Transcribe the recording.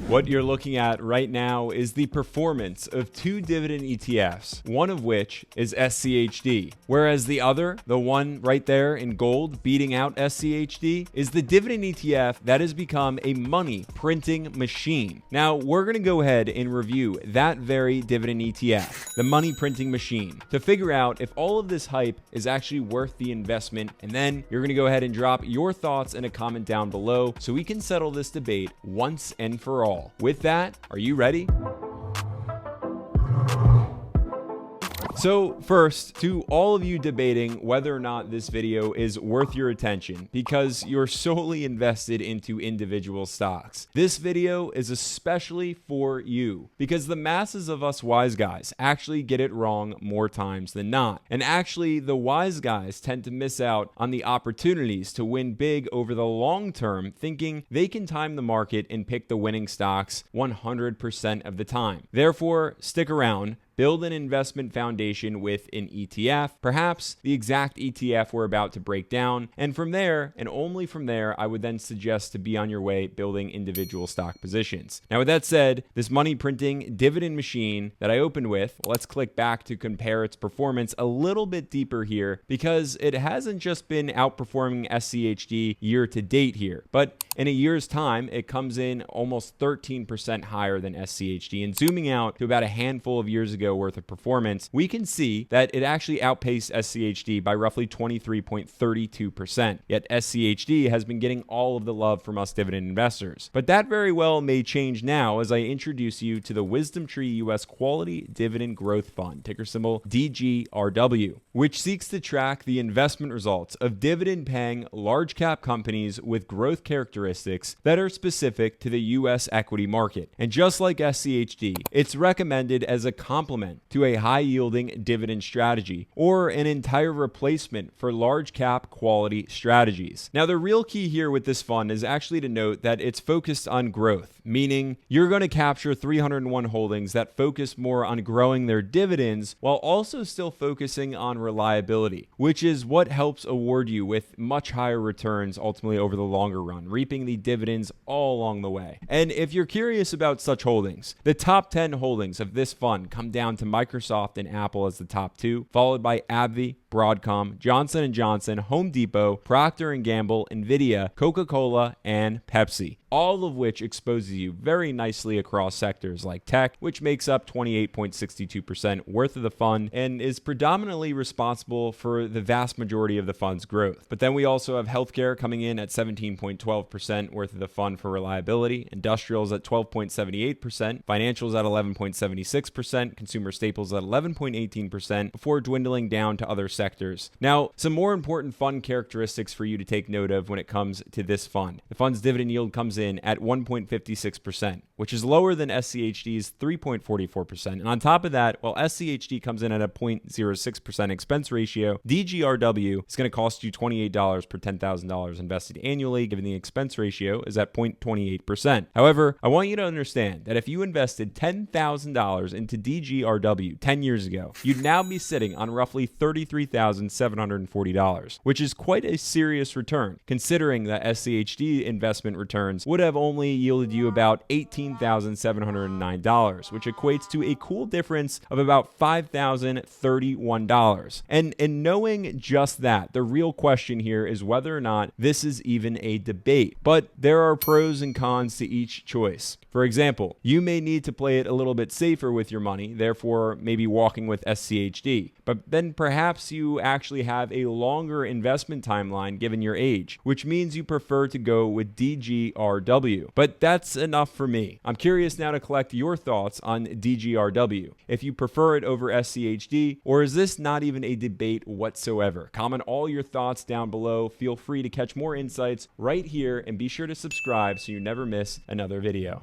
What you're looking at right now is the performance of two dividend ETFs, one of which is SCHD, whereas the other, the one right there in gold beating out SCHD, is the dividend ETF that has become a money printing machine. Now, we're going to go ahead and review that very dividend ETF, the money printing machine, to figure out if all of this hype is actually worth the investment, and then you're going to go ahead and drop your thoughts in a comment down below so we can settle this debate once and for all. With that, are you ready? So first, to all of you debating whether or not this video is worth your attention because you're solely invested into individual stocks, this video is especially for you because the masses of us wise guys actually get it wrong more times than not. And actually, the wise guys tend to miss out on the opportunities to win big over the long term, thinking they can time the market and pick the winning stocks 100% of the time. Therefore, stick around. Build an investment foundation with an ETF, perhaps the exact ETF we're about to break down. And from there, and only from there, I would then suggest to be on your way building individual stock positions. Now, with that said, this money printing dividend machine that I opened with, let's click back to compare its performance a little bit deeper here because it hasn't just been outperforming SCHD year to date here, but in a year's time, it comes in almost 13% higher than SCHD. And zooming out to about a handful of years ago worth of performance, we can see that it actually outpaced SCHD by roughly 23.32%. Yet SCHD has been getting all of the love from us dividend investors. But that very well may change now as I introduce you to the Wisdom Tree US Quality Dividend Growth Fund, ticker symbol DGRW, which seeks to track the investment results of dividend-paying large-cap companies with growth characteristics that are specific to the U.S. equity market. And just like SCHD, it's recommended as a complement to a high-yielding dividend strategy or an entire replacement for large-cap quality strategies. Now, the real key here with this fund is actually to note that it's focused on growth, meaning you're going to capture 301 holdings that focus more on growing their dividends while also still focusing on reliability, which is what helps award you with much higher returns ultimately over the longer run, reaping the dividends all along the way. And if you're curious about such holdings, the top 10 holdings of this fund come down to Microsoft and Apple as the top two, followed by AbbVie, Broadcom, Johnson & Johnson, Home Depot, Procter & Gamble, Nvidia, Coca-Cola, and Pepsi, all of which exposes you very nicely across sectors like tech, which makes up 28.62% worth of the fund and is predominantly responsible for the vast majority of the fund's growth. But then we also have healthcare coming in at 17.12% worth of the fund for reliability, industrials at 12.78%, financials at 11.76%, consumer staples at 11.18%, before dwindling down to other sectors. Now, some more important fund characteristics for you to take note of when it comes to this fund. The fund's dividend yield comes in at 1.56%, which is lower than SCHD's 3.44%. And on top of that, while SCHD comes in at a 0.06% expense ratio, DGRW is going to cost you $28 per $10,000 invested annually, given the expense ratio is at 0.28%. However, I want you to understand that if you invested $10,000 into DGRW 10 years ago, you'd now be sitting on roughly $33,740, which is quite a serious return, considering that SCHD investment returns would have only yielded you about $18,709, which equates to a cool difference of about $5,031. And in knowing just that, the real question here is whether or not this is even a debate. But there are pros and cons to each choice. For example, you may need to play it a little bit safer with your money, therefore maybe walking with SCHD. But then perhaps you actually have a longer investment timeline given your age, which means you prefer to go with DGRW. But that's enough for me. I'm curious now to collect your thoughts on DGRW. If you prefer it over SCHD, or is this not even a debate whatsoever? Comment all your thoughts down below. Feel free to catch more insights right here and be sure to subscribe so you never miss another video.